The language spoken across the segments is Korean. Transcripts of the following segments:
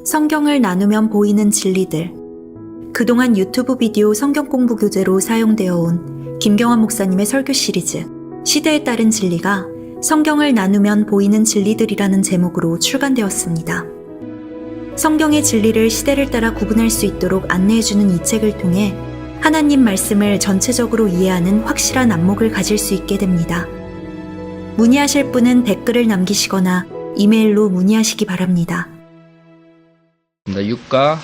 성경을 나누면 보이는 진리들. 그동안 유튜브 비디오 성경 공부 교재로 사용되어 온 김경환 목사님의 설교 시리즈 시대에 따른 진리가 성경을 나누면 보이는 진리들이라는 제목으로 출간되었습니다. 성경의 진리를 시대를 따라 구분할 수 있도록 안내해주는 이 책을 통해 하나님 말씀을 전체적으로 이해하는 확실한 안목을 가질 수 있게 됩니다. 문의하실 분은 댓글을 남기시거나 이메일로 문의하시기 바랍니다. 육가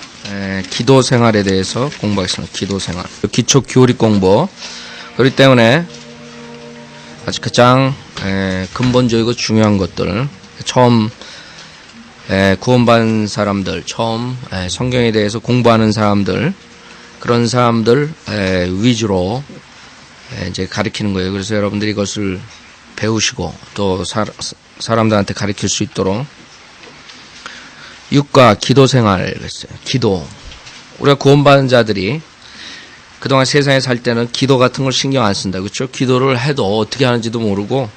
기도 생활에 대해서 공부하겠습니다. 기도 생활. 기초 교리 공부. 그렇기 때문에 아주 가장 근본적이고 중요한 것들, 처음 구원받은 사람들, 처음 성경에 대해서 공부하는 사람들, 그런 사람들 위주로 이제 가르치는 거예요. 그래서 여러분들이 이것을 배우시고 또 사람들한테 가르칠 수 있도록 육가 기도 생활을 했어요. 기도. 우리가 구원받은 자들이 그동안 세상에 살 때는 기도 같은 걸 신경 안 쓴다. 그렇죠? 기도를 해도 어떻게 하는지도 모르고,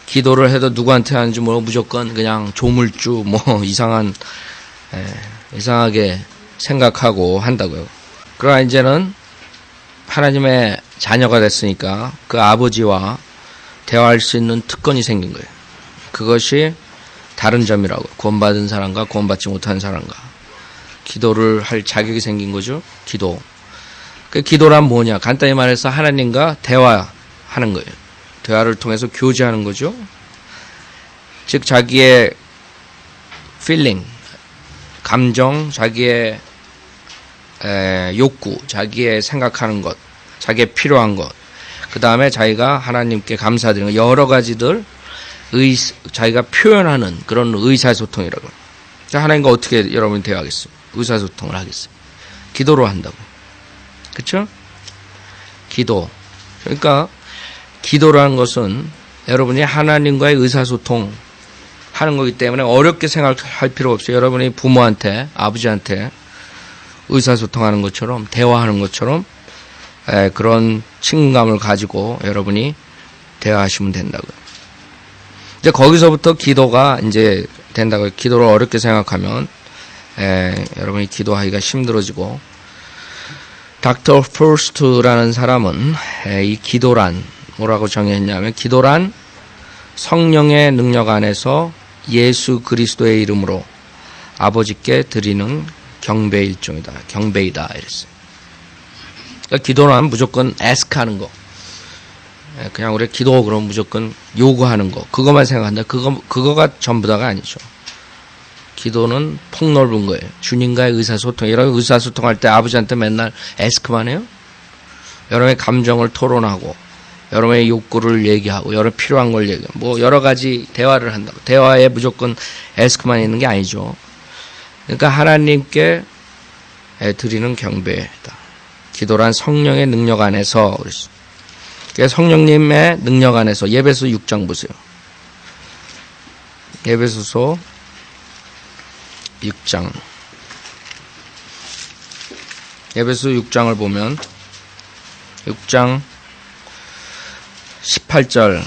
기도를 해도 누구한테 하는지 모르고 무조건 그냥 조물주 이상하게 생각하고 한다고요. 그러나 이제는 하나님의 자녀가 됐으니까 그 아버지와 대화할 수 있는 특권이 생긴 거예요. 그것이 다른 점이라고. 구원받은 사람과 구원받지 못한 사람과 기도를 할 자격이 생긴 거죠. 기도. 그 기도란 뭐냐? 간단히 말해서 하나님과 대화하는 거예요. 대화를 통해서 교제하는 거죠. 즉 자기의 feeling, 감정, 자기의 욕구, 자기의 생각하는 것, 자기의 필요한 것, 그 다음에 자기가 하나님께 감사드리는 것, 여러 가지들 자기가 표현하는 그런 의사소통이라고. 하나님과 어떻게 여러분이 대화하겠어요? 의사소통을 하겠어요? 기도로 한다고. 그렇죠? 기도. 그러니까 기도라는 것은 여러분이 하나님과의 의사소통 하는 거기 때문에 어렵게 생각할 필요 없어요. 여러분이 부모한테, 아버지한테 의사소통하는 것처럼, 대화하는 것처럼 그런 친근감을 가지고 여러분이 대화하시면 된다고요. 이제 거기서부터 기도가 이제 된다고요. 기도를 어렵게 생각하면 여러분이 기도하기가 힘들어지고, 닥터 포스트라는 사람은 이 기도란 뭐라고 정의했냐면, 기도란 성령의 능력 안에서 예수 그리스도의 이름으로 아버지께 드리는 경배의 일종이다. 경배이다 이랬어요. 그러니까 기도란 무조건 ask하는 거. 그냥 우리 기도 그러면 무조건 요구하는 거. 그것만 생각한다. 그거가 전부다가 아니죠. 기도는 폭넓은 거예요. 주님과의 의사소통. 여러분 의사소통할 때 아버지한테 맨날 ask만 해요? 여러분의 감정을 토론하고, 여러분의 욕구를 얘기하고, 여러 필요한 걸 얘기하고, 뭐 여러 가지 대화를 한다고. 대화에 무조건 ask만 있는 게 아니죠. 그러니까 하나님께 드리는 경배다. 기도란 성령의 능력 안에서, 그래서 성령님의 능력 안에서, 예배소 6장 보세요. 예배소서 6장. 예배소 6장을 보면 6장 18절,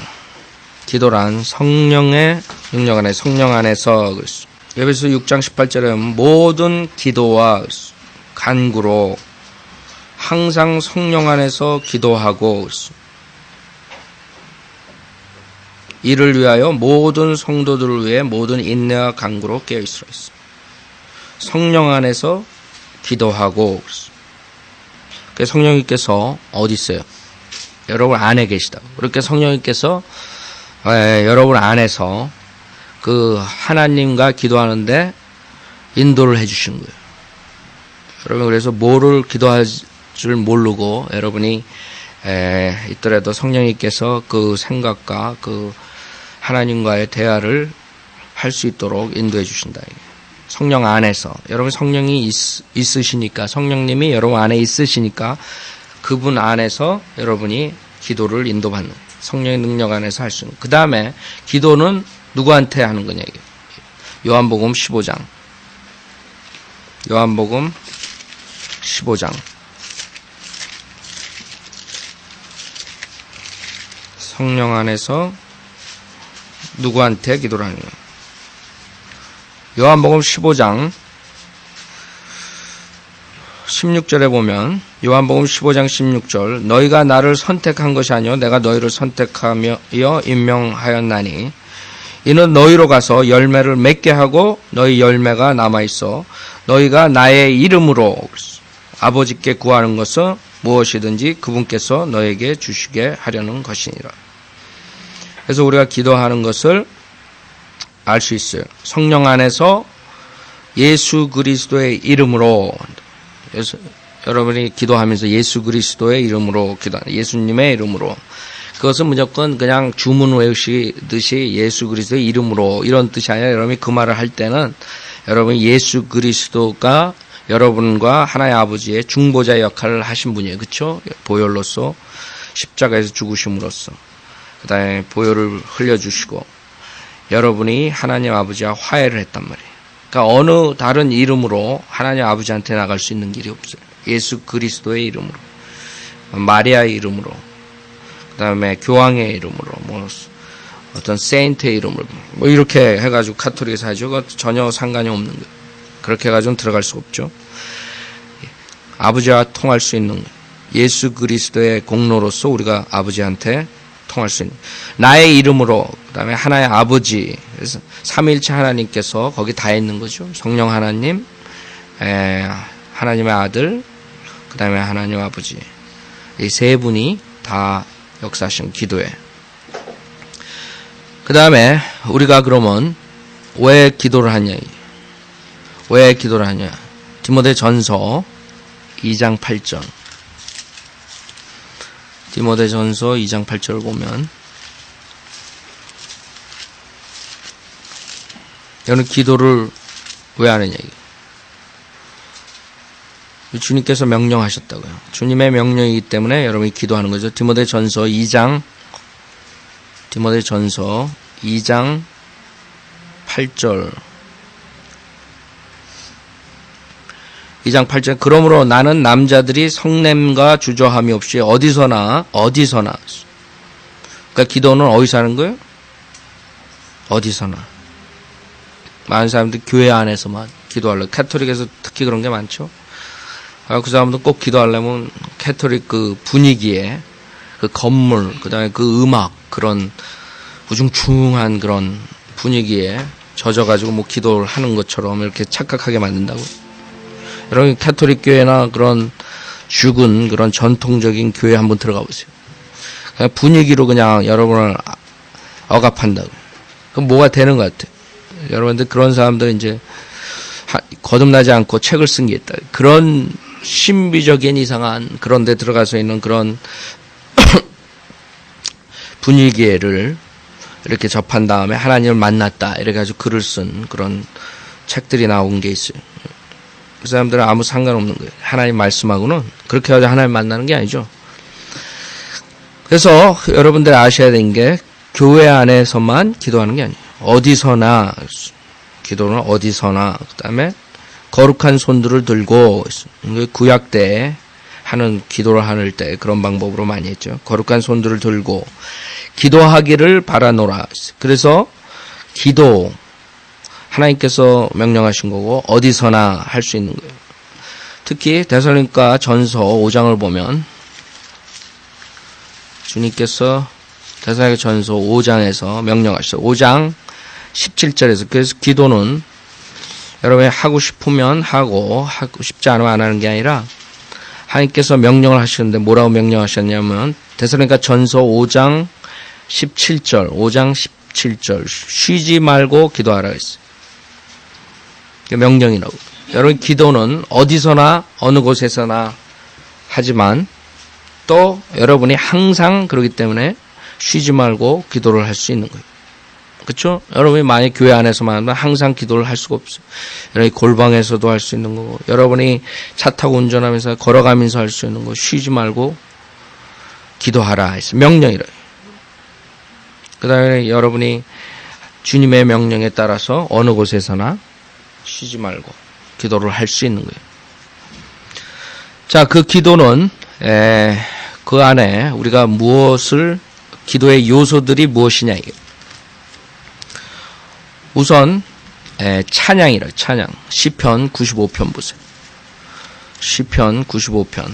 기도란 성령의 능력 안에, 성령 안에서. 예배소 6장 18절에 모든 기도와 간구로 항상 성령 안에서 기도하고, 이를 위하여 모든 성도들을 위해 모든 인내와 간구로 깨어있으라 했어. 성령 안에서 기도하고. 그래서 성령님께서 어디 있어요? 여러분 안에 계시다고. 그렇게 성령님께서 여러분 안에서 그 하나님과 기도하는데 인도를 해주시는 거예요. 여러분, 그래서 뭐를 기도할 줄 모르고 여러분이 있더라도 성령님께서 그 생각과 그 하나님과의 대화를 할 수 있도록 인도해 주신다. 성령 안에서. 여러분 성령이 있으시니까, 성령님이 여러분 안에 있으시니까 그분 안에서 여러분이 기도를 인도받는, 성령의 능력 안에서 할 수 있는. 그 다음에 기도는 누구한테 하는 거냐 이게. 요한복음 15장. 요한복음 15장. 성령 안에서 누구한테 기도를 하는 거예요? 요한복음 15장 16절에 보면 요한복음 15장 16절 너희가 나를 선택한 것이 아니요 내가 너희를 선택하며 임명하였나니 이는 너희로 가서 열매를 맺게 하고 너희 열매가 남아있어 너희가 나의 이름으로 아버지께 구하는 것은 무엇이든지 그분께서 너에게 주시게 하려는 것이니라. 그래서 우리가 기도하는 것을 알 수 있어요. 성령 안에서 예수 그리스도의 이름으로 여러분이 기도하면서 예수 그리스도의 이름으로 기도하는 예수님의 이름으로 그것은 무조건 그냥 주문 외우시듯이 예수 그리스도의 이름으로 이런 뜻이 아니라 여러분이 그 말을 할 때는 여러분이 예수 그리스도가 여러분과 하나님 아버지의 중보자 역할을 하신 분이에요. 그렇죠? 보혈로서 십자가에서 죽으심으로써 그 다음에 보혈을 흘려주시고 여러분이 하나님 아버지와 화해를 했단 말이에요. 그러니까 어느 다른 이름으로 하나님 아버지한테 나갈 수 있는 길이 없어요. 예수 그리스도의 이름으로, 마리아의 이름으로, 그 다음에 교황의 이름으로, 뭐 어떤 세인트의 이름으로, 뭐 이렇게 해가지고 카톨릭에서 하죠. 그거 전혀 상관이 없는 거예요. 그렇게 해가지고 들어갈 수 없죠. 아버지와 통할 수 있는 예수 그리스도의 공로로서 우리가 아버지한테 통할 수 있는 나의 이름으로 그 다음에 하나의 아버지 그래서 삼위일체 하나님께서 거기 다 있는 거죠. 성령 하나님 하나님의 아들 그 다음에 하나님 아버지 이 세 분이 다 역사하신 기도에 그 다음에 우리가 그러면 왜 기도를 하냐 왜 기도를 하냐 디모데전서 2장 8절 디모데전서 2장 8절을 보면 여러분 기도를 왜 하느냐 주님께서 명령하셨다고요. 주님의 명령이기 때문에 여러분이 기도하는 거죠. 디모데전서 2장 8절 2장 8절 그러므로 나는 남자들이 성냄과 주저함이 없이 어디서나 그러니까 기도는 어디서 하는 거예요? 어디서나 많은 사람들이 교회 안에서만 기도하려고 카톨릭에서 특히 그런 게 많죠. 그 사람도 꼭 기도하려면 카톨릭 그 분위기에 그 건물 그 다음에 그 음악 그런 우중충한 그런 분위기에 젖어가지고 뭐 기도를 하는 것처럼 이렇게 착각하게 만든다고. 여러분 카톨릭 교회나 그런 죽은 그런 전통적인 교회 한번 들어가 보세요. 그냥 분위기로 그냥 여러분을 억압한다고. 그럼 뭐가 되는 것 같아요. 여러분들 그런 사람들 이제 거듭나지 않고 책을 쓴 게 있다. 그런 신비적인 이상한 그런 데 들어가서 있는 그런 분위기를 이렇게 접한 다음에 하나님을 만났다. 이래 가지고 글을 쓴 그런 책들이 나온 게 있어요. 그 사람들은 아무 상관없는 거예요. 하나님 말씀하고는 그렇게 해서 하나님 만나는 게 아니죠. 그래서 여러분들이 아셔야 되는 게 교회 안에서만 기도하는 게 아니에요. 어디서나 기도는 어디서나 그 다음에 거룩한 손들을 들고 구약 때 하는 기도를 할 때 그런 방법으로 많이 했죠. 거룩한 손들을 들고 기도하기를 바라노라. 그래서 기도 하나님께서 명령하신 거고 어디서나 할 수 있는 거예요. 특히 데살로니가 전서 5장을 보면 주님께서 데살로니가 전서 5장에서 명령하셨어요. 5장 17절에서 그래서 기도는 여러분이 하고 싶으면 하고 싶지 않으면 안 하는 게 아니라 하나님께서 명령을 하시는데 뭐라고 명령하셨냐면 데살로니가 전서 5장 17절 쉬지 말고 기도하라 했어요. 명령이라고. 여러분 기도는 어디서나 어느 곳에서나 하지만 또 여러분이 항상 그러기 때문에 쉬지 말고 기도를 할 수 있는 거예요. 그렇죠? 여러분이 만약 교회 안에서만 하면 항상 기도를 할 수가 없어요. 여러분이 골방에서도 할 수 있는 거고 여러분이 차 타고 운전하면서 걸어가면서 할 수 있는 거 쉬지 말고 기도하라 했어요. 명령이래요. 그 다음에 여러분이 주님의 명령에 따라서 어느 곳에서나 쉬지 말고 기도를 할 수 있는 거예요. 자, 그 기도는 그 안에 우리가 무엇을 기도의 요소들이 무엇이냐 이게. 우선 찬양이라 찬양 시편 95편 보세요. 시편 95편.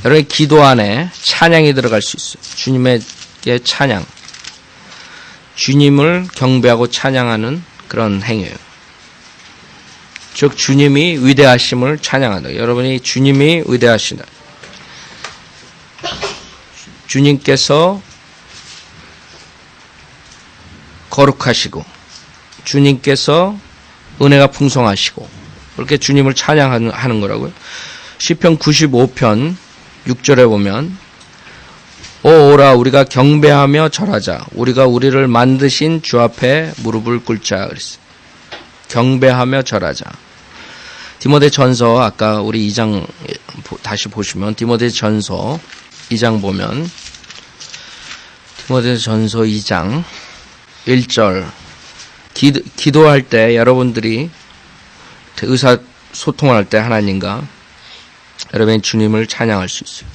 여러분의 기도 안에 찬양이 들어갈 수 있어요. 주님에게 찬양. 주님을 경배하고 찬양하는 그런 행위예요. 즉 주님이 위대하심을 찬양한다. 여러분이 주님이 위대하시다. 주님께서 거룩하시고 주님께서 은혜가 풍성하시고 그렇게 주님을 찬양하는 거라고요. 시편 95편 6절에 보면 오라 우리가 경배하며 절하자. 우리가 우리를 만드신 주 앞에 무릎을 꿇자 그랬어요. 경배하며 절하자. 디모데전서 아까 우리 2장 다시 보시면 디모데전서 2장 보면 디모데전서 2장 1절 기도할 때 여러분들이 의사소통을 할 때 하나님과 여러분이 주님을 찬양할 수 있어요.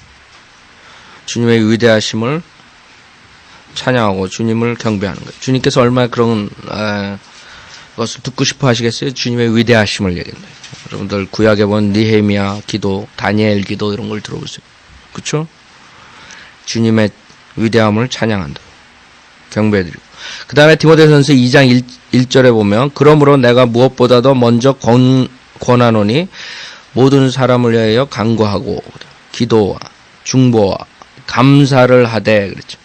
주님의 위대하심을 찬양하고 주님을 경배하는 거예요. 주님께서 얼마나 그런 것을 듣고 싶어 하시겠어요? 주님의 위대하심을 얘기한다. 여러분들 구약에 본 느헤미야 기도, 다니엘 기도 이런 걸 들어보세요. 그렇죠? 주님의 위대함을 찬양한다. 경배해드리고. 그 다음에 디모데전서 2장 1절에 보면 그러므로 내가 무엇보다도 먼저 권하노니 모든 사람을 위하여 간구하고 기도와 중보와 감사를 하되 그랬죠.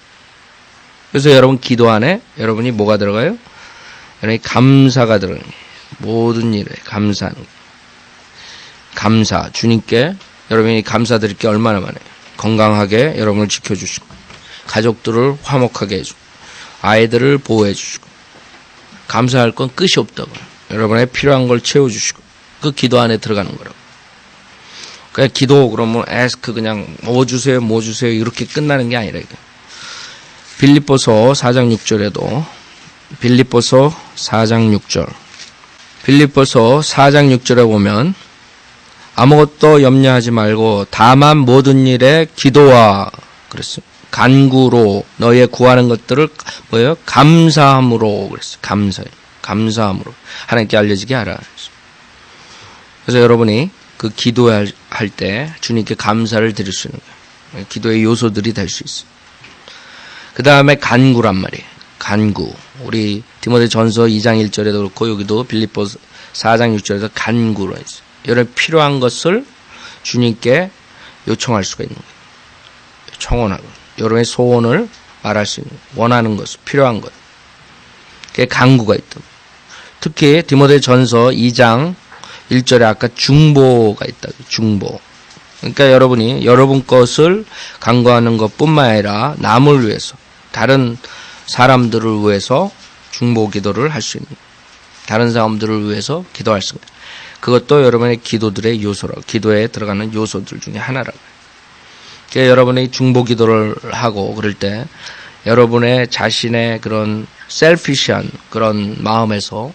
그래서 여러분 기도 안에 여러분이 뭐가 들어가요? 여러분이 감사가 들어가요. 모든 일에 감사하는 거예요. 감사. 주님께 여러분이 감사드릴 게 얼마나 많아요. 건강하게 여러분을 지켜주시고 가족들을 화목하게 해주고 아이들을 보호해 주시고 감사할 건 끝이 없다고. 여러분의 필요한 걸 채워주시고 그 기도 안에 들어가는 거라고. 그냥 기도 그러면 에스크 그냥 뭐 주세요 이렇게 끝나는 게 아니라 이게. 빌립보서 4장 6절에도 빌립보서 4장 6절 빌립보서 4장 6절에 보면 아무것도 염려하지 말고 다만 모든 일에 기도와 그랬어요. 간구로 너의 구하는 것들을 뭐예요? 감사함으로 그랬어요. 감사함으로 하나님께 알려지게 하라. 그래서 여러분이 그 기도할 때 주님께 감사를 드릴 수 있는 거예요. 기도의 요소들이 될 수 있어요. 그 다음에 간구란 말이에요. 간구. 우리 디모데전서 2장 1절에도 그렇고 여기도 빌립보서 4장 6절에도 간구로 했어요. 여러분 필요한 것을 주님께 요청할 수가 있는 거예요. 청원하고 여러분의 소원을 말할 수 있는 거예요. 원하는 것, 필요한 것. 그게 간구가 있다고. 특히 디모데전서 2장 1절에 아까 중보가 있다고. 중보. 그러니까 여러분이 여러분 것을 간구하는 것뿐만 아니라 남을 위해서 다른 사람들을 위해서 중보 기도를 할 수 있는 거예요. 다른 사람들을 위해서 기도할 수 있는 거예요. 그것도 여러분의 기도들의 요소라고. 기도에 들어가는 요소들 중에 하나라고. 그러니까 여러분이 중보 기도를 하고 그럴 때 여러분의 자신의 그런 셀피시한 그런 마음에서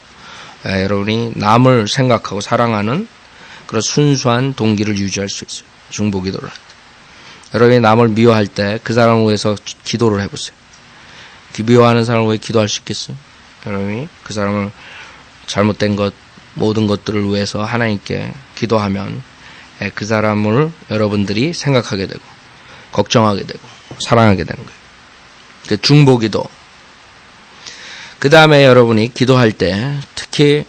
여러분이 남을 생각하고 사랑하는 그런 순수한 동기를 유지할 수 있어요. 중보 기도를 할 때. 여러분이 남을 미워할 때 그 사람을 위해서 기도를 해보세요. 미워하는 사람을 위해 기도할 수 있겠어요? 여러분이 그 사람을 잘못된 것 모든 것들을 위해서 하나님께 기도하면 그 사람을 여러분들이 생각하게 되고 걱정하게 되고 사랑하게 되는 거예요. 중보 기도. 그 다음에 여러분이 기도할 때 특히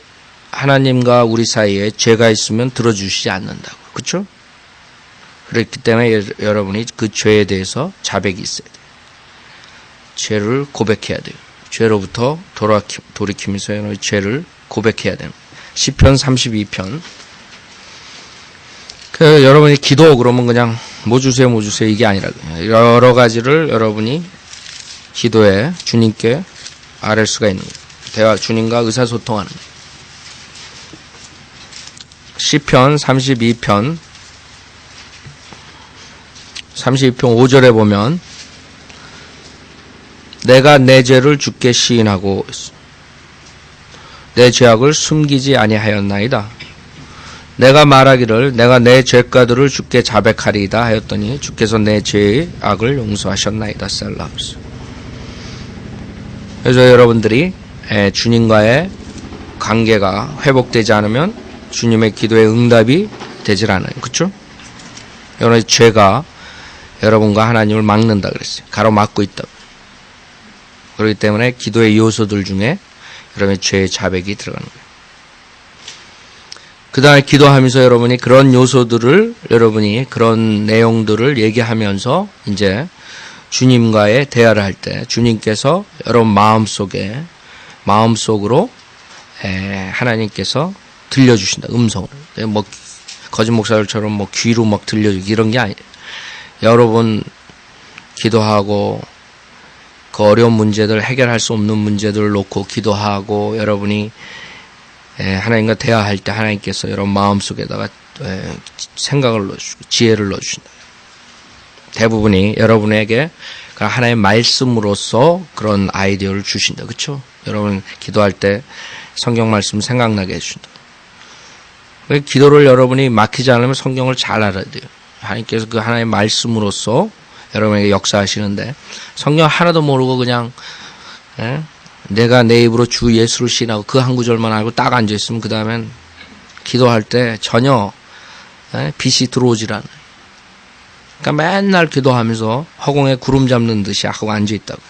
하나님과 우리 사이에 죄가 있으면 들어주시지 않는다고. 그렇죠? 그렇기 때문에 여러분이 그 죄에 대해서 자백이 있어야 돼요. 죄를 고백해야 돼요. 죄로부터 돌이키면서 여러분의 죄를 고백해야 돼요. 시편 32편. 여러분이 기도 그러면 그냥 뭐 주세요 이게 아니라 여러 가지를 여러분이 기도에 주님께 아뢰 수가 있는 거예요. 대화 주님과 의사소통하는 거예요. 시편 32편 5절에 보면 내가 내 죄를 주께 시인하고 내 죄악을 숨기지 아니하였나이다. 내가 말하기를 내가 내 죄가들을 주께 자백하리이다 하였더니 주께서 내 죄의 악을 용서하셨나이다. 셀라. 그래서 여러분들이 주님과의 관계가 회복되지 않으면 주님의 기도의 응답이 되질 않아요. 그렇죠? 여러분의 죄가 여러분과 하나님을 막는다 그랬어요. 가로막고 있다. 그렇기 때문에 기도의 요소들 중에 여러분의 죄의 자백이 들어가는 거예요. 그 다음에 기도하면서 여러분이 그런 요소들을, 여러분이 그런 내용들을 얘기하면서 이제 주님과의 대화를 할 때 주님께서 여러분 마음속으로 하나님께서 들려주신다. 음성을. 뭐 거짓 목사들처럼 뭐 귀로 막 들려주기 이런 게 아니에요. 여러분 기도하고 그 어려운 문제들, 해결할 수 없는 문제들을 놓고 기도하고 여러분이 하나님과 대화할 때 하나님께서 여러분 마음속에다가 생각을 넣어주시고 지혜를 넣어주신다. 대부분이 여러분에게 하나님의 말씀으로서 그런 아이디어를 주신다. 그렇죠? 여러분 기도할 때 성경 말씀 생각나게 해주신다. 기도를 여러분이 막히지 않으면 성경을 잘 알아야 돼요. 하나님께서 그 하나님의 말씀으로서 여러분에게 역사하시는데 성경 하나도 모르고 그냥 내가 내 입으로 주 예수를 신하고 그 한 구절만 알고 딱 앉아있으면 그 다음엔 기도할 때 전혀 빛이 들어오질 않아요. 그러니까 맨날 기도하면서 허공에 구름 잡는 듯이 하고 앉아있다고.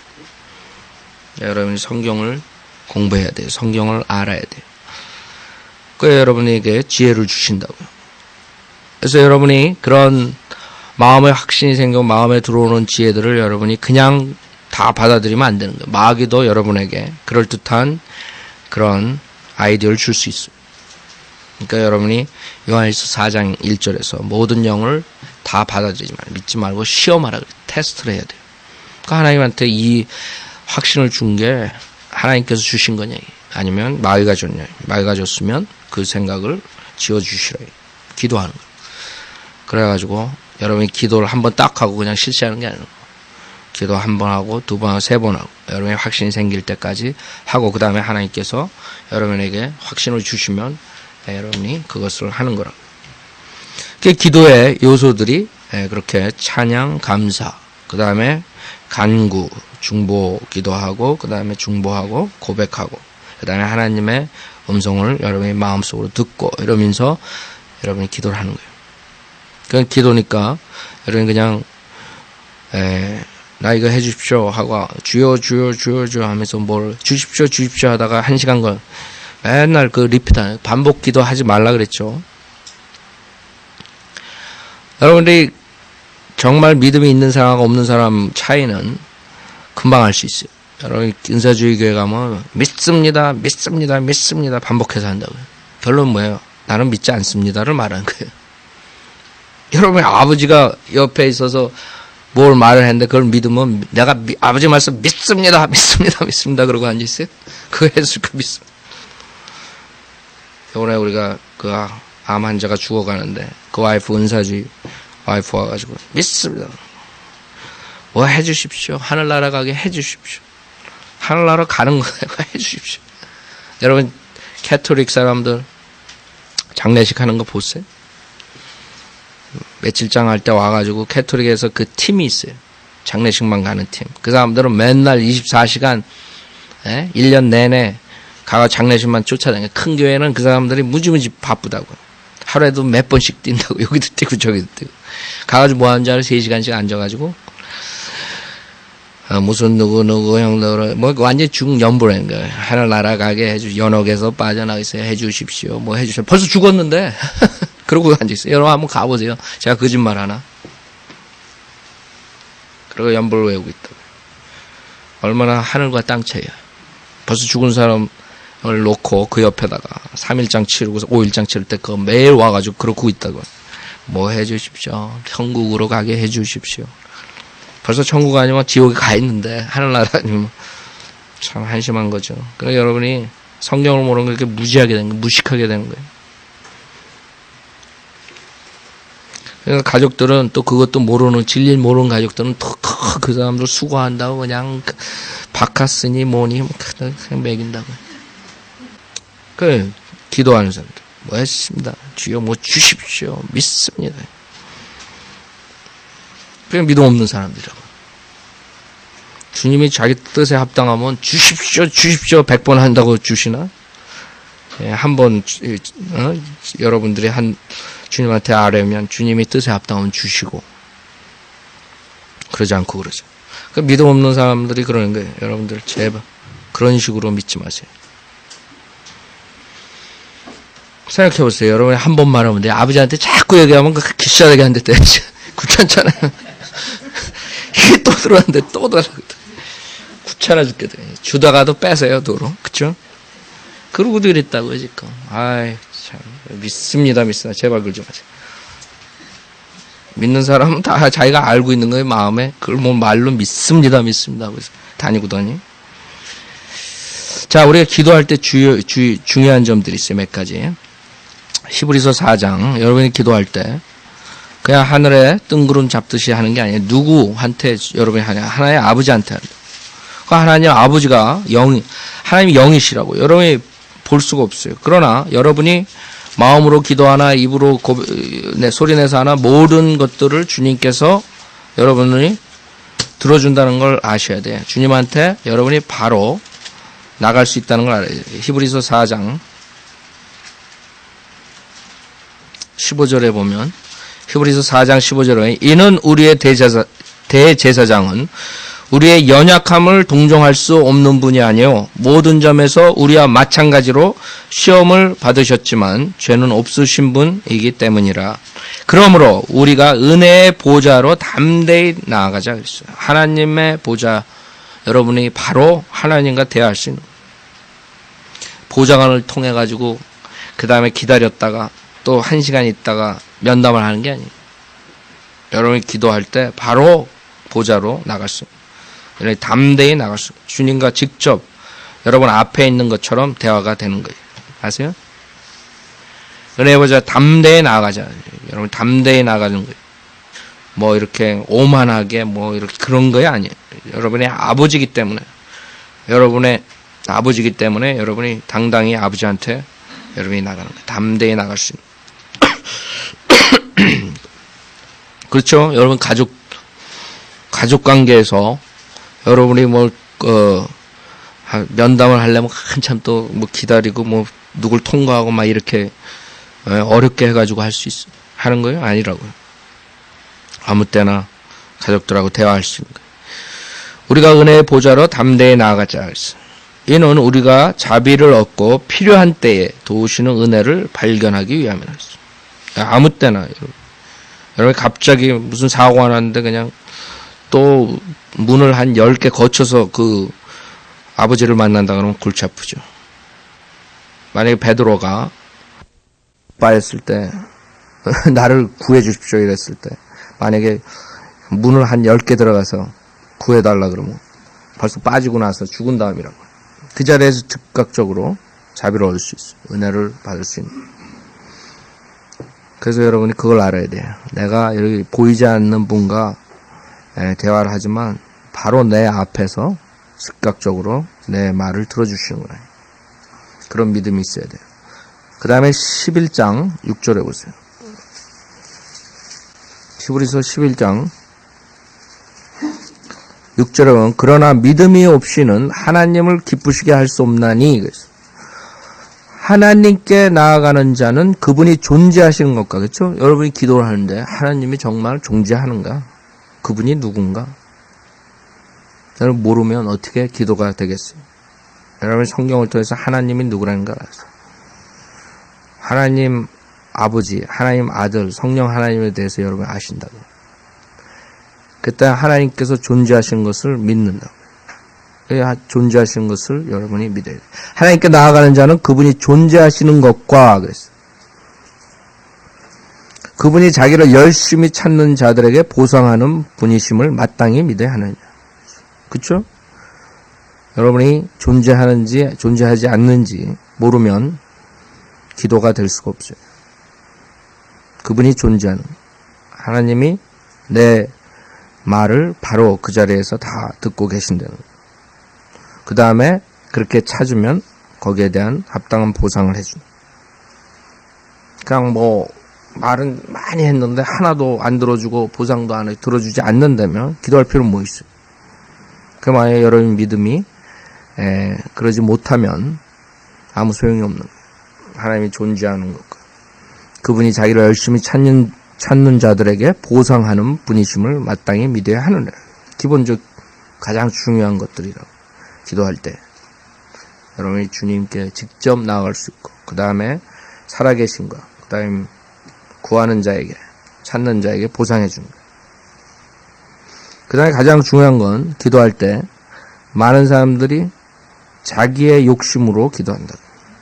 여러분이 성경을 공부해야 돼요. 성경을 알아야 돼요. 그래서 여러분에게 지혜를 주신다고요. 그래서 여러분이 그런 마음의 확신이 생기고 마음에 들어오는 지혜들을 여러분이 그냥 다 받아들이면 안 되는 거예요. 마귀도 여러분에게 그럴듯한 그런 아이디어를 줄 수 있어요. 그러니까 여러분이 요한일서 4장 1절에서 모든 영을 다 받아들이지 말고 믿지 말고 시험하라 그래요. 테스트를 해야 돼요. 그러니까 하나님한테 이 확신을 준 게 하나님께서 주신 거냐 아니면 마귀가 줬냐. 마귀가 줬으면 그 생각을 지워주시라. 기도하는 거예요. 그래가지고 여러분이 기도를 한번 딱 하고 그냥 실시하는 게 아니에요. 기도 한 번 하고 두 번 하고 세 번 하고 여러분의 확신이 생길 때까지 하고 그 다음에 하나님께서 여러분에게 확신을 주시면 여러분이 그것을 하는 거라고. 그 기도의 요소들이 그렇게 찬양, 감사, 그 다음에 간구, 중보 기도하고 그 다음에 중보하고 고백하고 그 다음에 하나님의 음성을 여러분의 마음속으로 듣고 이러면서 여러분이 기도를 하는 거예요. 그냥 기도니까 여러분이 그냥 나 이거 해주십시오 하고 주여 주여 주여 주여 하면서 뭘 주십시오 주십시오 하다가 1시간 걸 맨날 그 리피트 반복 기도하지 말라 그랬죠. 여러분들이 정말 믿음이 있는 사람하고 없는 사람 차이는 금방 알 수 있어요. 여러분 은사주의 교회 가면 믿습니다 믿습니다 믿습니다 반복해서 한다고요. 결론은 뭐예요? 나는 믿지 않습니다를 말하는 거예요. 여러분의 아버지가 옆에 있어서 뭘 말을 했는데 그걸 믿으면 내가 아버지 말씀 믿습니다 믿습니다 믿습니다 그러고 앉아있어요? 그거 했을까 믿습니다. 이번에 우리가 그 암 환자가 죽어가는데 그 와이프 은사주의 와이프 와가지고 믿습니다. 뭐 해주십시오. 하늘나라 가게 해주십시오. 하늘나라 가는 거 해주십시오. 여러분 캐톨릭 사람들 장례식 하는 거 보세요. 며칠장 할 때 와가지고 캐톨릭에서 그 팀이 있어요. 장례식만 가는 팀. 그 사람들은 맨날 24시간 1년 내내 가가 장례식만 쫓아다녀요. 큰 교회는 그 사람들이 무지무지 바쁘다고. 하루에도 몇 번씩 뛴다고. 여기도 뛰고 저기도 뛰고. 가가지고 뭐 하는 줄 알아? 3시간씩 앉아가지고 무슨 누구 형들 뭐 완전 중연부라는 거예요. 하늘나라 가게 연옥에서 빠져나가 있어요. 해주십시오. 뭐 해주십시오. 벌써 죽었는데 그러고 앉아있어요. 여러분 한번 가보세요. 제가 거짓말 하나? 그리고 연불을 외우고 있다고. 얼마나 하늘과 땅 차이야. 벌써 죽은 사람을 놓고 그 옆에다가 3일장 치르고 5일장 치를 때 그거 매일 와가지고 그러고 있다고. 뭐 해주십시오. 천국으로 가게 해주십시오. 벌써 천국 아니면 지옥에 가 있는데 하늘나라 아니면 참 한심한 거죠. 그러니까 여러분이 성경을 모르는 거 이렇게 무지하게 되는 거예요. 무식하게 되는 거예요. 그러니까 가족들은 또 그것도 모르는 진리 모르는 가족들은 더 그 사람들 수고한다고 그냥 바카스니 뭐니 그냥 먹인다고. 그 기도하는 사람들 뭐 했습니다. 주여 뭐 주십시오. 믿습니다. 그냥 믿음 없는 사람들이라고. 주님이 자기 뜻에 합당하면 주십시오 주십시오 100번 한다고 주시나? 한 번 여러분들이 한 주님한테 아뢰면 주님이 뜻에 합당하면 주시고 그러지 않고 그러죠. 그 믿음 없는 사람들이 그러는 거예요. 여러분들 제발 그런 식으로 믿지 마세요. 생각해 보세요. 여러분이 한 번 말하면 돼. 아버지한테 자꾸 얘기하면 그 기싸되게 한 대 때리죠. 귀찮잖아요. 이게 또 들어왔는데 또 달라거든. 귀찮아 죽겠다. 주다가도 뺏어요, 도로. 그쵸? 그러고도 이랬다고요, 지금. 아이, 참. 믿습니다. 제발 그러지 마세요. 믿는 사람은 다 자기가 알고 있는 거예요, 마음에. 그걸 뭐 말로 믿습니다. 그래서 다니고더니. 자, 우리가 기도할 때 중요한 점들이 있어요, 몇 가지. 히브리서 4장, 여러분이 기도할 때, 그냥 하늘에 뜬구름 잡듯이 하는 게 아니에요. 누구한테 여러분이 하냐? 하나님 아버지한테 한다. 그 하나님 아버지가 하나님이 영이시라고. 여러분이 볼 수가 없어요. 그러나 여러분이 마음으로 기도하나 입으로 소리내서 하나 모든 것들을 주님께서 여러분이 들어준다는 걸 아셔야 돼요. 주님한테 여러분이 바로 나갈 수 있다는 걸 알아야 돼요. 히브리서 4장 15절에 보면 히브리서 4장 15절에 이는 우리의 대제사장은 우리의 연약함을 동정할 수 없는 분이 아니요 모든 점에서 우리와 마찬가지로 시험을 받으셨지만 죄는 없으신 분이기 때문이라. 그러므로 우리가 은혜의 보좌로 담대히 나아가자 그랬어요. 하나님의 보좌, 여러분이 바로 하나님과 대화할 수 있는 보좌관을 통해 가지고 그 다음에 기다렸다가 또 1시간 있다가 면담을 하는 게 아니에요. 여러분이 기도할 때 바로 보좌로 나갈 수 있어요. 담대히 나갈 수 있어요. 주님과 직접 여러분 앞에 있는 것처럼 대화가 되는 거예요. 아세요? 은혜의 보좌 담대히 나가자. 여러분 담대히 나가는 거예요. 뭐 이렇게 오만하게 뭐 이렇게 그런 거야 아니에요. 여러분의 아버지기 때문에 여러분이 당당히 아버지한테 여러분이 나가는 거예요. 담대히 나갈 수 있는. 그렇죠? 여러분 가족 관계에서 여러분이 면담을 하려면 한참 또 기다리고 누굴 통과하고 막 이렇게 어렵게 해가지고 할 수 있어. 하는 거예요? 아니라고요. 아무 때나 가족들하고 대화할 수 있는 거예요. 우리가 은혜의 보좌로 담대히 나아가자 했어. 이는 우리가 자비를 얻고 필요한 때에 도우시는 은혜를 발견하기 위함이라 했어. 아무 때나 여러분 갑자기 무슨 사고가 났는데 그냥 또 문을 한 10개 거쳐서 그 아버지를 만난다 그러면 골치 아프죠. 만약에 베드로가 빠졌을 때 나를 구해 주십시오 이랬을 때 만약에 문을 한 10개 들어가서 구해달라 그러면 벌써 빠지고 나서 죽은 다음이라고. 그 자리에서 즉각적으로 자비를 얻을 수 있어요. 은혜를 받을 수 있는. 그래서 여러분이 그걸 알아야 돼요. 내가 여기 보이지 않는 분과 대화를 하지만 바로 내 앞에서 즉각적으로 내 말을 들어주시는 거예요. 그런 믿음이 있어야 돼요. 그 다음에 11장 6절에 보세요. 히브리서 11장 6절에 보면 그러나 믿음이 없이는 하나님을 기쁘시게 할 수 없나니 하나님께 나아가는 자는 그분이 존재하시는 것과 그렇죠? 여러분이 기도를 하는데 하나님이 정말 존재하는가? 그분이 누군가? 여러분 모르면 어떻게 기도가 되겠어요? 여러분 성경을 통해서 하나님이 누구라는 걸 알아요. 하나님 아버지, 하나님 아들, 성령 하나님에 대해서 여러분 아신다고. 그때 하나님께서 존재하시는 것을 믿는다고. 존재하시는 것을 여러분이 믿어야 돼요. 하나님께 나아가는 자는 그분이 존재하시는 것과 그랬어요. 그분이 자기를 열심히 찾는 자들에게 보상하는 분이심을 마땅히 믿어야 하느냐. 그렇죠? 여러분이 존재하는지 존재하지 않는지 모르면 기도가 될 수가 없어요. 그분이 존재하는 하나님이 내 말을 바로 그 자리에서 다 듣고 계신다는 거예요. 그 다음에 그렇게 찾으면 거기에 대한 합당한 보상을 해주는. 그냥 말은 많이 했는데 하나도 안 들어주고 보상도 안 해 들어주지 않는다면 기도할 필요는 뭐 있어요? 그 만약에 여러분 믿음이 그러지 못하면 아무 소용이 없는 거예요. 하나님이 존재하는 것과 그분이 자기를 열심히 찾는 자들에게 보상하는 분이심을 마땅히 믿어야 하느니라. 기본적 가장 중요한 것들이라고. 기도할 때 여러분이 주님께 직접 나아갈 수 있고, 그 다음에 살아계신 것, 그 다음에 구하는 자에게, 찾는 자에게 보상해 주는 것. 그 다음에 가장 중요한 건 기도할 때 많은 사람들이 자기의 욕심으로 기도한다.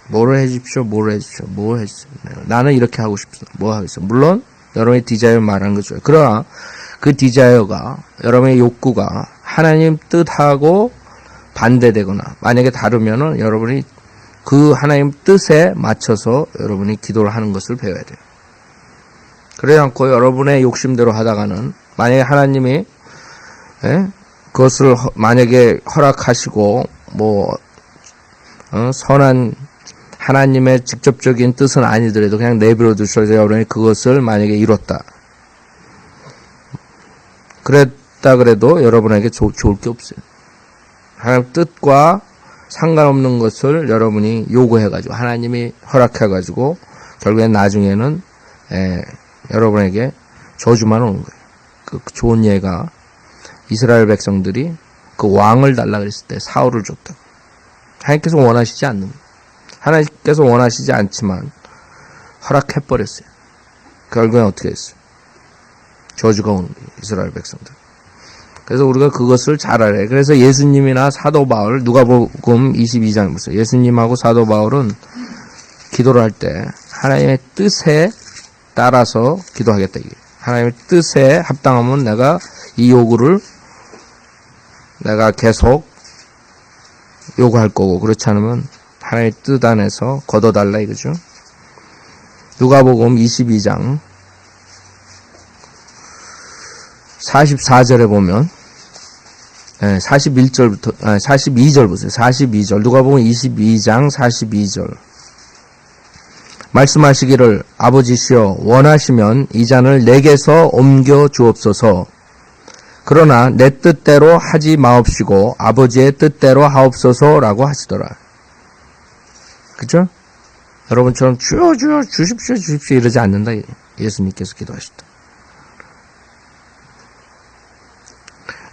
뭐를 해주십시오, 뭐를 해주십시오, 뭐 해주십시오. 나는 이렇게 하고 싶습니다. 뭐 하겠어요. 물론 여러분의 디자이어 말하는 거죠. 그러나 그 디자이어가, 여러분의 욕구가 하나님 뜻하고 반대되거나 만약에 다르면은 여러분이 그 하나님 뜻에 맞춰서 여러분이 기도를 하는 것을 배워야 돼요. 그러지 않고 여러분의 욕심대로 하다가는 만약에 하나님이 그것을 만약에 허락하시고 선한 하나님의 직접적인 뜻은 아니더라도 그냥 내버려 두셔서 여러분이 그것을 만약에 이뤘다. 그랬다 그래도 여러분에게 좋을 게 없어요. 하나님 뜻과 상관없는 것을 여러분이 요구해가지고 하나님이 허락해가지고 결국엔 나중에는 여러분에게 저주만 오는 거예요. 그 좋은 예가 이스라엘 백성들이 그 왕을 달라 그랬을 때 사울을 줬다고. 하나님께서 원하시지 않는 거예요. 하나님께서 원하시지 않지만 허락해버렸어요. 결국엔 어떻게 했어요? 저주가 오는 거예요. 이스라엘 백성들. 그래서 우리가 그것을 잘 알아요. 그래서 예수님이나 사도 바울, 누가복음 22장에 보세요. 예수님하고 사도 바울은 기도를 할 때 하나님의 뜻에 따라서 기도하겠다. 이게. 하나님의 뜻에 합당하면 내가 이 요구를 내가 계속 요구할 거고, 그렇지 않으면 하나님의 뜻 안에서 걷어달라 이거죠. 누가복음 22장 44절에 보면 41절부터 42절 보세요. 42절. 누가복음 22장 42절. 말씀하시기를 아버지시여 원하시면 이 잔을 내게서 옮겨 주옵소서. 그러나 내 뜻대로 하지 마옵시고 아버지의 뜻대로 하옵소서라고 하시더라. 그죠? 여러분처럼 주여 주여 주십시오 주십시오 이러지 않는다. 예수님께서 기도하시다.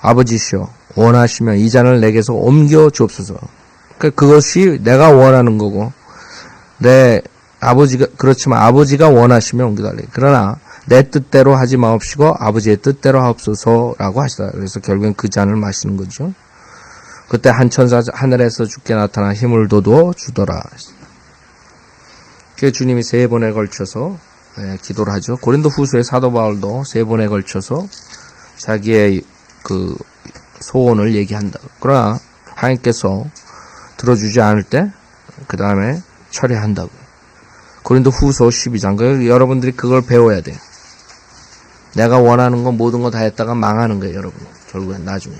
아버지시여 원하시면 이 잔을 내게서 옮겨 주옵소서. 그것이 내가 원하는 거고, 내 아버지가, 그렇지만 아버지가 원하시면 옮겨달래. 그러나 내 뜻대로 하지 마옵시고 아버지의 뜻대로 하옵소서라고 하시다. 그래서 결국엔 그 잔을 마시는 거죠. 그때 한 천사 하늘에서 주께 나타나 힘을 돋워 주더라. 그 주님이 3번에 걸쳐서 기도를 하죠. 고린도 후서의 사도 바울도 3번에 걸쳐서 자기의 그 소원을 얘기한다. 그러나 하나님께서 들어주지 않을 때 그 다음에 처리한다고. 고린도 후서 12장. 여러분들이 그걸 배워야 돼요. 내가 원하는 건 모든 거 다 했다가 망하는 거예요, 여러분. 결국엔 나중에.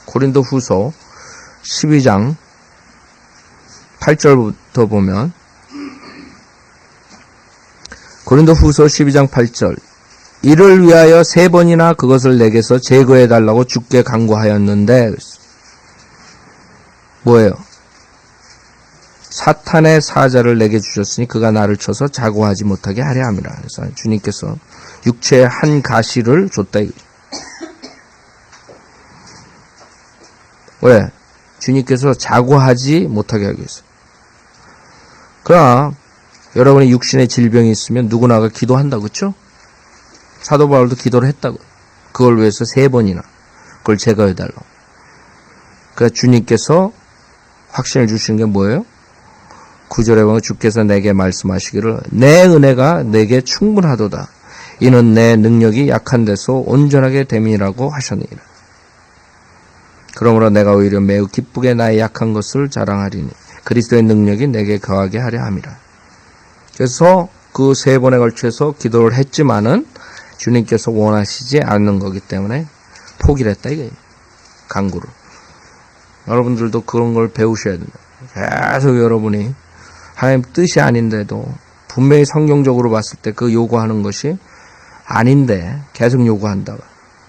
고린도 후서 12장 8절부터 보면, 고린도 후서 12장 8절. 이를 위하여 3번이나 그것을 내게서 제거해달라고 주께 간구하였는데, 뭐예요? 사탄의 사자를 내게 주셨으니 그가 나를 쳐서 자고하지 못하게 하려 함이라. 그래서 주님께서 육체의 한 가시를 줬다. 왜? 주님께서 자고하지 못하게 하기 위해서. 그러나 여러분의 육신의 질병이 있으면 누구나가 기도한다. 그렇죠? 사도 바울도 기도를 했다고. 그걸 위해서 3번이나 그걸 제거해달라고. 그래서 주님께서 확신을 주시는 게 뭐예요? 9절에 보면 주께서 내게 말씀하시기를 내 은혜가 내게 충분하도다. 이는 내 능력이 약한 데서 온전하게 됨이라고 하셨느니라. 그러므로 내가 오히려 매우 기쁘게 나의 약한 것을 자랑하리니 그리스도의 능력이 내게 거하게 하려 함이라. 그래서 그 3번에 걸쳐서 기도를 했지만은 주님께서 원하시지 않는 거기 때문에 포기를 했다 이거예요. 강구를. 여러분들도 그런 걸 배우셔야 된다. 계속 여러분이 하나님 뜻이 아닌데도 분명히 성경적으로 봤을 때 그 요구하는 것이 아닌데 계속 요구한다.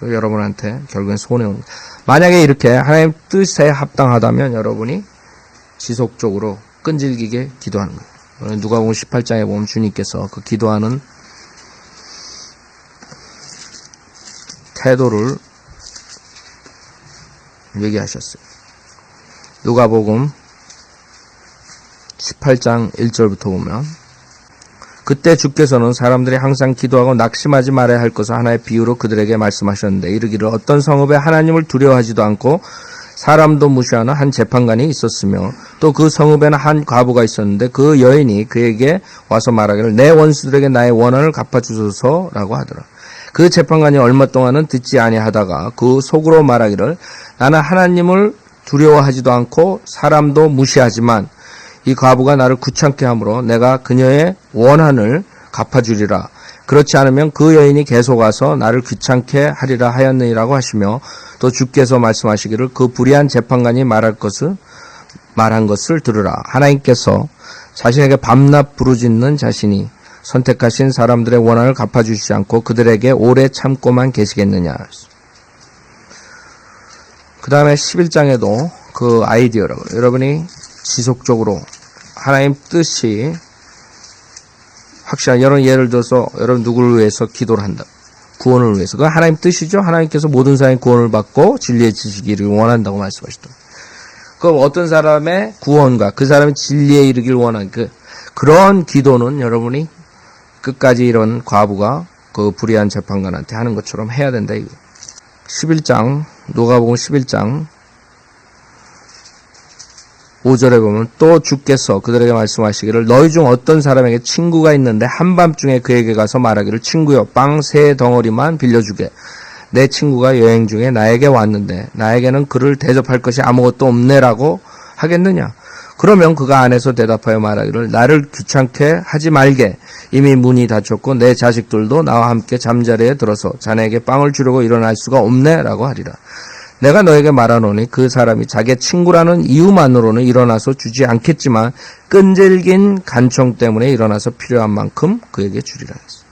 여러분한테 결국엔 손해오는 거예요. 만약에 이렇게 하나님 뜻에 합당하다면 여러분이 지속적으로 끈질기게 기도하는 거예요. 누가복음 18장에 보면 주님께서 그 기도하는 태도를 얘기하셨어요. 누가복음 18장 1절부터 보면 그때 주께서는 사람들이 항상 기도하고 낙심하지 말아야 할 것을 하나의 비유로 그들에게 말씀하셨는데 이르기를 어떤 성읍에 하나님을 두려워하지도 않고 사람도 무시하는 한 재판관이 있었으며 또 그 성읍에는 한 과부가 있었는데 그 여인이 그에게 와서 말하기를 내 원수들에게 나의 원한을 갚아주소서라고 하더라. 그 재판관이 얼마 동안은 듣지 아니하다가 그 속으로 말하기를 나는 하나님을 두려워하지도 않고 사람도 무시하지만 이 과부가 나를 귀찮게 하므로 내가 그녀의 원한을 갚아주리라. 그렇지 않으면 그 여인이 계속 와서 나를 귀찮게 하리라 하였느니라고 하시며 또 주께서 말씀하시기를 그 불의한 재판관이 말한 것을 들으라. 하나님께서 자신에게 밤낮 부르짖는 자신이 선택하신 사람들의 원한을 갚아주시지 않고 그들에게 오래 참고만 계시겠느냐. 그 다음에 11장에도 그 아이디어라고 여러분이 지속적으로 하나님 뜻이 확실한 여러분 예를 들어서 여러분 누구를 위해서 기도를 한다. 구원을 위해서. 그건 하나님 뜻이죠. 하나님께서 모든 사람이 구원을 받고 진리에 지시기를 원한다고 말씀하시더라고요. 그럼 어떤 사람의 구원과 그 사람의 진리에 이르기를 원하는 그런 기도는 여러분이 끝까지 이런 과부가 그 불의한 재판관한테 하는 것처럼 해야 된다. 이거. 11장 누가복음 11장 5절에 보면 또 주께서 그들에게 말씀하시기를 너희 중 어떤 사람에게 친구가 있는데 한밤중에 그에게 가서 말하기를 친구여 빵 3덩어리만 빌려주게. 내 친구가 여행 중에 나에게 왔는데 나에게는 그를 대접할 것이 아무것도 없네라고 하겠느냐. 그러면 그가 안에서 대답하여 말하기를 나를 귀찮게 하지 말게. 이미 문이 닫혔고 내 자식들도 나와 함께 잠자리에 들어서 자네에게 빵을 주려고 일어날 수가 없네라고 하리라. 내가 너에게 말하노니 그 사람이 자기의 친구라는 이유만으로는 일어나서 주지 않겠지만 끈질긴 간청 때문에 일어나서 필요한 만큼 그에게 주리라 했어요.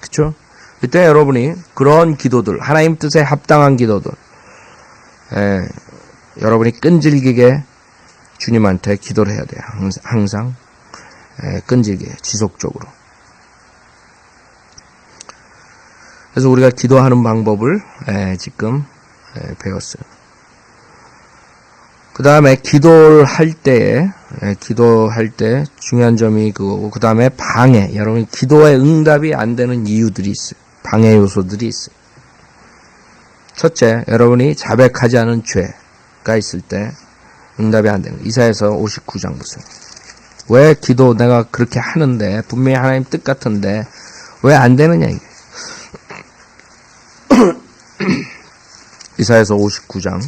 그렇죠? 그때 여러분이 그런 기도들, 하나님 뜻에 합당한 기도들, 여러분이 끈질기게 주님한테 기도를 해야 돼요. 항상 끈질기게, 지속적으로. 그래서 우리가 기도하는 방법을 지금 배웠어요. 그 다음에 기도를 할 때 중요한 점이 그거고, 그 다음에 방해. 여러분, 기도에 응답이 안 되는 이유들이 있어요. 방해 요소들이 있어요. 첫째, 여러분이 자백하지 않은 죄가 있을 때 응답이 안 되는 거예요. 이사야서 59장 보세요. 왜 기도 내가 그렇게 하는데, 분명히 하나님 뜻 같은데, 왜 안 되느냐, 이게. 이사야서 59장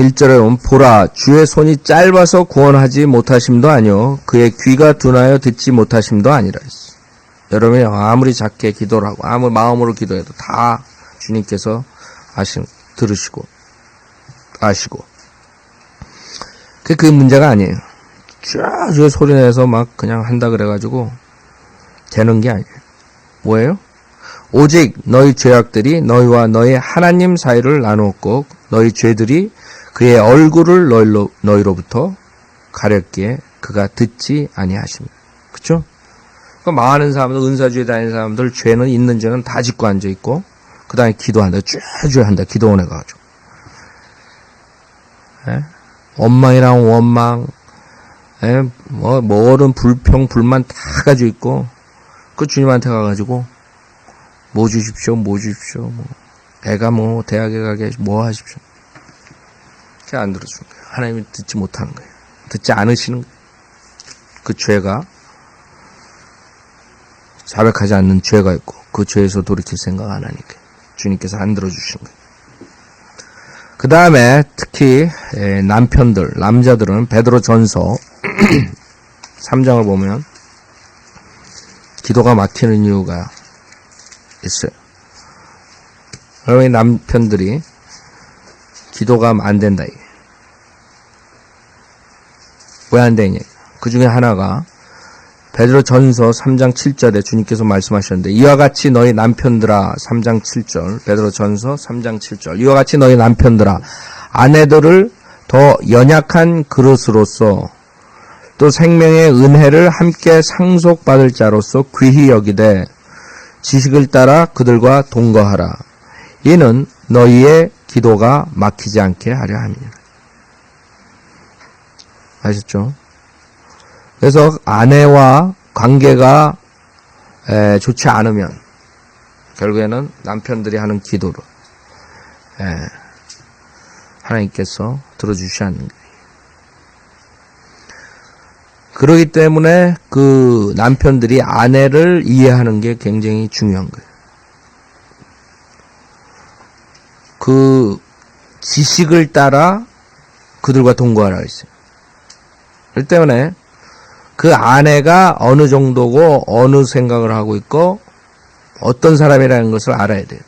1절에 보면 보라 주의 손이 짧아서 구원하지 못하심도 아니요 그의 귀가 둔하여 듣지 못하심도 아니라 했어요. 여러분이 아무리 작게 기도를 하고 아무리 마음으로 기도해도 다 주님께서 들으시고 아시고 그게 문제가 아니에요. 쫙 소리 내서 막 그냥 한다 그래가지고 되는 게 아니에요. 뭐예요? 오직 너희 죄악들이 너희와 너희 하나님 사이를 나누었고 너희 죄들이 그의 얼굴을 너희로부터 가렸기에 그가 듣지 아니하십니다. 그렇죠? 그러니까 많은 사람들, 은사주에 다니는 사람들 죄는 있는 죄는 다 짓고 앉아 있고 그 다음에 기도한다. 쫙 한다. 기도원에 가가지고. 원망이랑 원망, 뭐든 불평, 불만 다 가지고 있고 그 주님한테 가가지고 뭐 주십시오, 애가 대학에 가게 뭐 하십시오. 그게 안 들어주는 거예요. 하나님이 듣지 못하는 거예요. 듣지 않으시는 거예요. 그 죄가, 자백하지 않는 죄가 있고, 그 죄에서 돌이킬 생각 안 하니까. 주님께서 안 들어주시는 거예요. 그 다음에 특히, 남자들은 베드로전서 3장을 보면, 기도가 막히는 이유가 있어요. 여러분의 남편들이 기도가 안 된다. 왜 안 되냐. 그 중에 하나가 베드로전서 3장 7절에 주님께서 말씀하셨는데 이와 같이 너희 남편들아 3장 7절 베드로전서 3장 7절 이와 같이 너희 남편들아 아내들을 더 연약한 그릇으로서 또 생명의 은혜를 함께 상속받을 자로서 귀히 여기되 지식을 따라 그들과 동거하라. 이는 너희의 기도가 막히지 않게 하려 함이니라. 아셨죠? 그래서 아내와 관계가 좋지 않으면 결국에는 남편들이 하는 기도로 하나님께서 들어주시 않는 거예요. 그렇기 때문에 그 남편들이 아내를 이해하는 게 굉장히 중요한 거예요. 그 지식을 따라 그들과 동거하라 했어요. 그렇기 때문에 그 아내가 어느 정도고 어느 생각을 하고 있고 어떤 사람이라는 것을 알아야 돼요.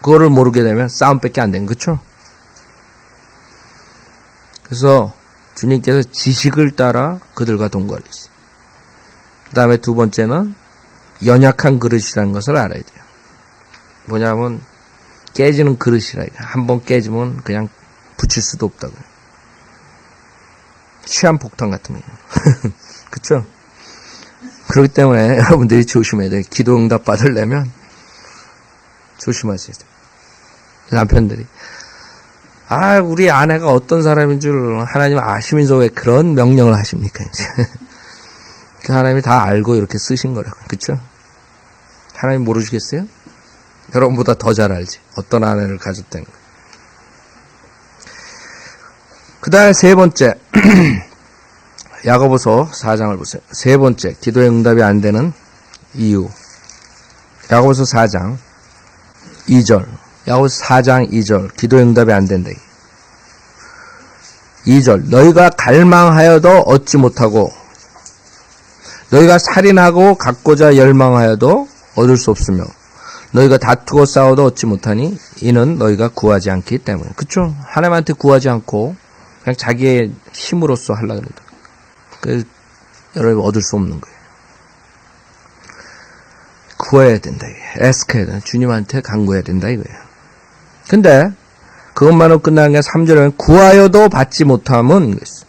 그거를 모르게 되면 싸움밖에 안 되는 거죠. 그래서 주님께서 지식을 따라 그들과 동거를 했어요. 그 다음에 두 번째는 연약한 그릇이라는 것을 알아야 돼요. 뭐냐면 깨지는 그릇이라. 한번 깨지면 그냥 붙일 수도 없다고요. 시한폭탄 같은 거예요. 그쵸? 그렇기 때문에 여러분들이 조심해야 돼요. 기도 응답 받으려면 조심하셔야 돼요. 남편들이 우리 아내가 어떤 사람인 줄 하나님 아시면서 왜 그런 명령을 하십니까? 이제 그 하나님이 다 알고 이렇게 쓰신 거라고. 그쵸? 하나님 모르시겠어요? 여러분보다 더 잘 알지. 어떤 아내를 가졌다는 거. 그 다음에 세 번째 야고보서 4장을 보세요. 세 번째 기도의 응답이 안 되는 이유. 야고보서 4장 2절. 야고보서 4장 2절. 기도의 응답이 안 된다. 2절. 너희가 갈망하여도 얻지 못하고 너희가 살인하고 갖고자 열망하여도 얻을 수 없으며 너희가 다투고 싸워도 얻지 못하니 이는 너희가 구하지 않기 때문에. 그쵸? 하나님한테 구하지 않고 그냥 자기의 힘으로써 하려고 합니다. 그래서 여러분 얻을 수 없는 거예요. 구해야 된다. 애스크해야 된다. 주님한테 간구해야 된다 이거예요. 근데 그것만으로 끝나는 게 3절에는 구하여도 받지 못함은 이거였어요.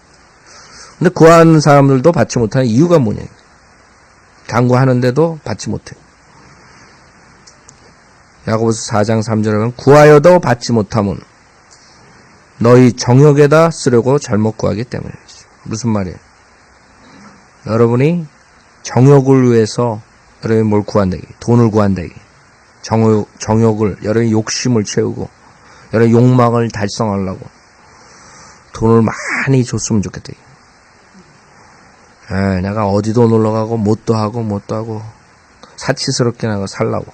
근데 구하는 사람들도 받지 못하는 이유가 뭐냐. 간구하는데도 받지 못해요. 야고보서 4장 3절에 보면 구하여도 받지 못함은 너희 정욕에다 쓰려고 잘못 구하기 때문에. 무슨 말이에요? 여러분이 정욕을 위해서 여러분이 뭘 구한다. 돈을 구한다. 정욕을, 여러분이 욕심을 채우고 여러분이 욕망을 달성하려고 돈을 많이 줬으면 좋겠다. 내가 어디도 놀러가고 뭣도 하고 사치스럽게 나가 살라고.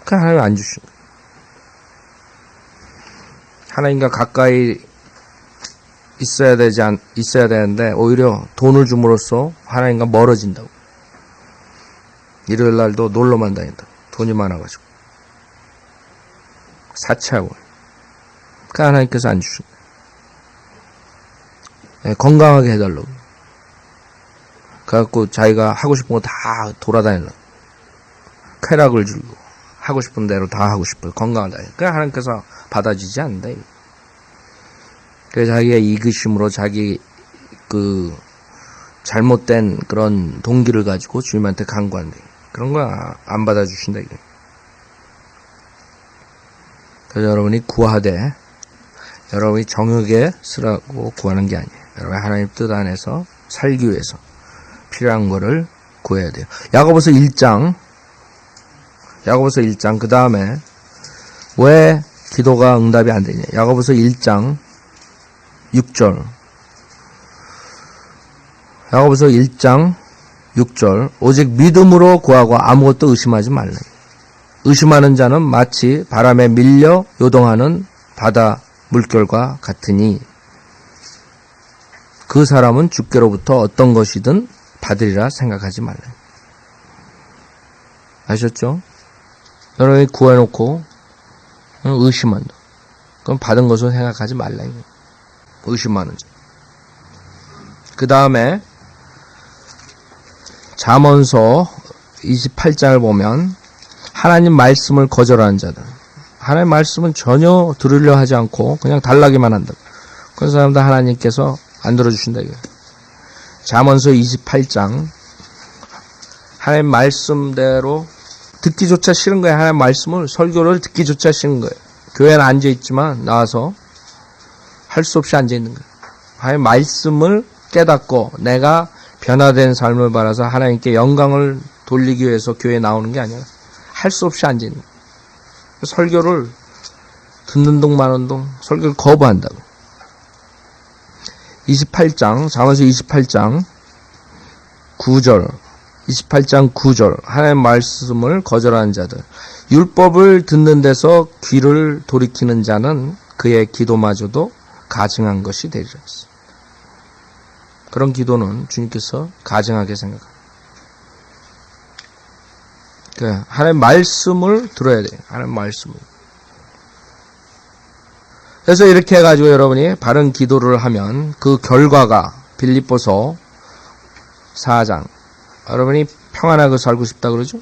그 하나님 안 주신 거예요. 하나님과 가까이 있어야 되는데 오히려 돈을 줌으로써 하나님과 멀어진다고. 일요일 날도 놀러만 다닌다. 돈이 많아가지고 사치하고. 그 하나님께서 안 주신 거예요. 건강하게 해달라고. 그래갖고 자기가 하고 싶은 거 다 돌아다니려고. 쾌락을 주고 하고 싶은 대로 다 하고 싶어요. 건강하다. 그 하나님께서 받아주지 않는다. 그래서 자기의 이기심으로 자기 그 잘못된 그런 동기를 가지고 주님한테 간구한다. 그런 거 안 받아주신다. 그래서 여러분이 구하되 여러분이 정욕에 쓰라고 구하는 게 아니에요. 여러분 하나님 뜻 안에서 살기 위해서 필요한 거를 구해야 돼요. 야고보서 1장 그 다음에 왜 기도가 응답이 안 되냐. 야고보서 1장 6절. 야고보서 1장 6절. 오직 믿음으로 구하고 아무것도 의심하지 말라. 의심하는 자는 마치 바람에 밀려 요동하는 바다 물결과 같으니 그 사람은 주께로부터 어떤 것이든 받으리라 생각하지 말라. 아셨죠? 여러분이 구해놓고 의심한다. 그럼 받은 것을 생각하지 말라. 의심하는 자. 그 다음에 잠언서 28장을 보면 하나님 말씀을 거절하는 자들. 하나님 말씀은 전혀 들으려 하지 않고 그냥 달라기만 한다. 그런 사람도 하나님께서 안 들어주신다 이거예요. 잠언서 28장 하나님 말씀대로 듣기조차 싫은 거예요. 하나님 말씀을 설교를 듣기조차 싫은 거예요. 교회는 앉아있지만 나와서 할 수 없이 앉아있는 거예요. 하나님 말씀을 깨닫고 내가 변화된 삶을 바라서 하나님께 영광을 돌리기 위해서 교회에 나오는 게 아니라 할 수 없이 앉아있는 거예요. 설교를 듣는 동 마는 동 설교를 거부한다고. 28장 잠언서 28장 9절 28장 9절 하나님의 말씀을 거절하는 자들 율법을 듣는 데서 귀를 돌이키는 자는 그의 기도마저도 가증한 것이 되리라 했어요. 그런 기도는 주님께서 가증하게 생각합니다. 하나님의 말씀을 들어야 돼요. 하나님의 말씀을. 그래서 이렇게 해가지고 여러분이 바른 기도를 하면 그 결과가 빌립보서 4장 여러분이 평안하게 살고 싶다 그러죠?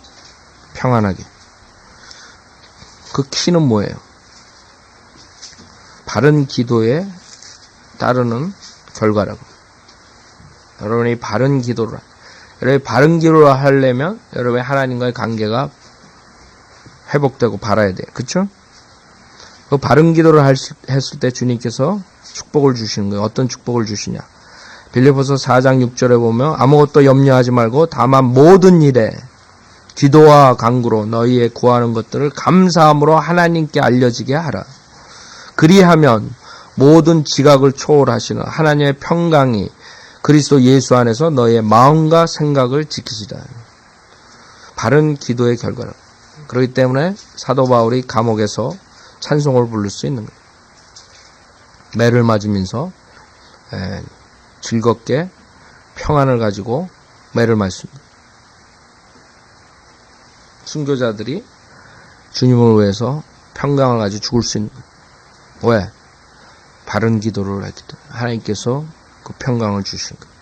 평안하게. 그 키는 뭐예요? 바른 기도에 따르는 결과라고. 여러분이 바른 기도를 하려면 여러분의 하나님과의 관계가 회복되고 바라야 돼요. 그렇죠? 그 바른 기도를 했을 때 주님께서 축복을 주시는 거예요. 어떤 축복을 주시냐? 빌립보서 4장 6절에 보면 아무것도 염려하지 말고 다만 모든 일에 기도와 간구로 너희의 구하는 것들을 감사함으로 하나님께 알려지게 하라. 그리하면 모든 지각을 초월하시는 하나님의 평강이 그리스도 예수 안에서 너희의 마음과 생각을 지키시라. 바른 기도의 결과라. 그렇기 때문에 사도 바울이 감옥에서 찬송을 부를 수 있는 거예요. 매를 맞으면서 즐겁게 평안을 가지고 매를 맞습니다. 순교자들이 주님을 위해서 평강을 가지고 죽을 수 있는 거예요. 왜? 바른 기도를 했기 때문에 하나님께서 그 평강을 주신 거예요.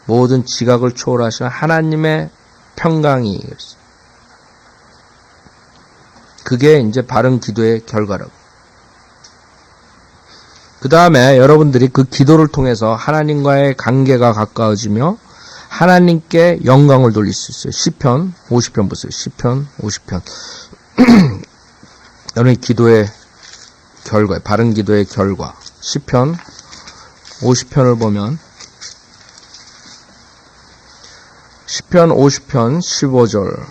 모든 지각을 초월하시는 하나님의 평강이 그랬어요. 그게 이제 바른 기도의 결과라고. 그 다음에 여러분들이 그 기도를 통해서 하나님과의 관계가 가까워지며 하나님께 영광을 돌릴 수 있어요. 시편 50편 보세요. 시편 50편. 여러분의 기도의 결과, 바른 기도의 결과. 시편 50편을 보면 시편 50편 15절.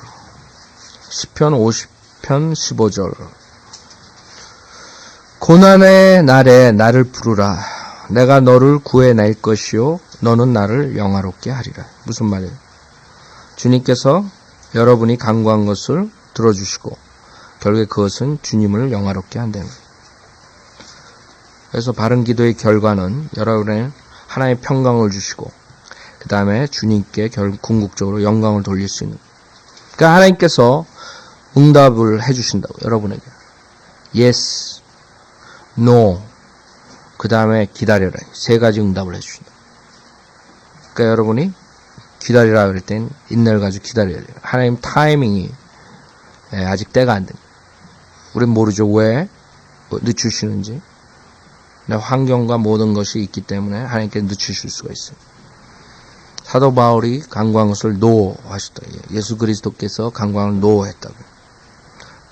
시편 50편 15절. 고난의 날에 나를 부르라. 내가 너를 구해낼 것이요 너는 나를 영화롭게 하리라. 무슨 말이에요? 주님께서 여러분이 간구한 것을 들어주시고 결국에 그것은 주님을 영화롭게 한다는 거예요. 그래서 바른 기도의 결과는 여러분의 하나님의 평강을 주시고 그 다음에 주님께 궁극적으로 영광을 돌릴 수 있는 거예요. 그러니까 하나님께서 응답을 해주신다고 여러분에게. Yes, No, 그 다음에 기다려라. 세 가지 응답을 해주신다. 그러니까 여러분이 기다리라 그럴 땐 인내를 가지고 기다려야 돼요. 하나님 타이밍이 아직 때가 안 됩니다. 우린 모르죠. 왜 늦추시는지. 환경과 모든 것이 있기 때문에 하나님께 늦추실 수가 있어요. 사도 바울이 간구한 것을 노하셨다. 예수 그리스도께서 간구함을 노했다고.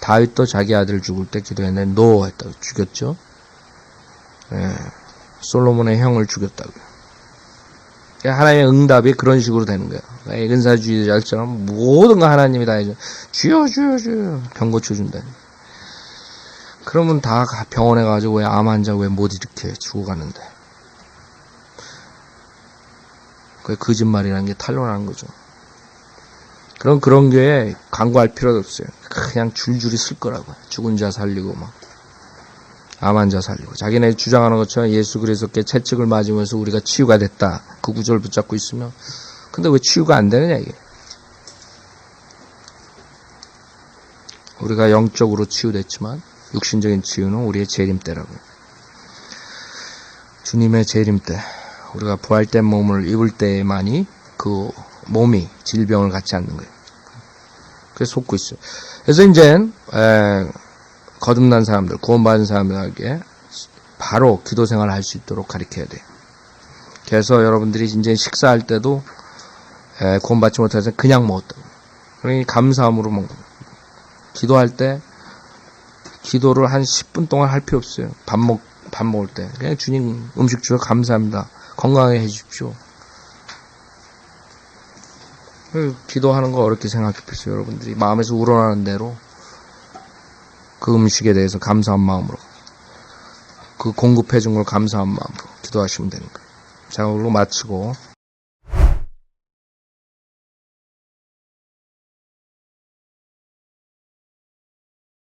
다윗도 자기 아들 죽을 때 기도했는데 노했다고. 죽였죠. 솔로몬의 형을 죽였다고요. 하나님의 응답이 그런 식으로 되는 거예요. 은사주의자처럼 모든 거 하나님이 다 해줘. 주여 주여 주여 병 고쳐준다. 그러면 다 병원에 가지고 왜 암 환자 왜 못 일으켜 죽어가는데. 그게 거짓말이라는 게 탄로나는 거죠. 그런 교회에 간구할 필요도 없어요. 그냥 줄줄이 쓸 거라고요. 죽은 자 살리고 막. 암 환자 살리고. 자기네 주장하는 것처럼 예수 그리스도께 채찍을 맞으면서 우리가 치유가 됐다. 그 구절을 붙잡고 있으면. 근데 왜 치유가 안 되느냐 이게. 우리가 영적으로 치유됐지만 육신적인 치유는 우리의 재림 때라고요. 주님의 재림 때. 우리가 부활된 몸을 입을 때만이 그 몸이 질병을 갖지 않는 거예요. 그래서 속고 있어요. 그래서 이제 거듭난 사람들, 구원받은 사람들에게 바로 기도 생활을 할 수 있도록 가르쳐야 돼요. 그래서 여러분들이 이제 식사할 때도 구원받지 못해서 그냥 먹었다. 그러니 감사함으로 먹는 거예요. 기도할 때 기도를 한 10분 동안 할 필요 없어요. 밥 먹을 때 그냥 주님 음식 주셔서 감사합니다. 건강하게 해주십시오. 기도하는 거 어렵게 생각해 보세요. 여러분들이 마음에서 우러나는 대로 그 음식에 대해서 감사한 마음으로, 그 공급해 준 걸 감사한 마음으로 기도하시면 되는 거예요. 자, 오늘 마치고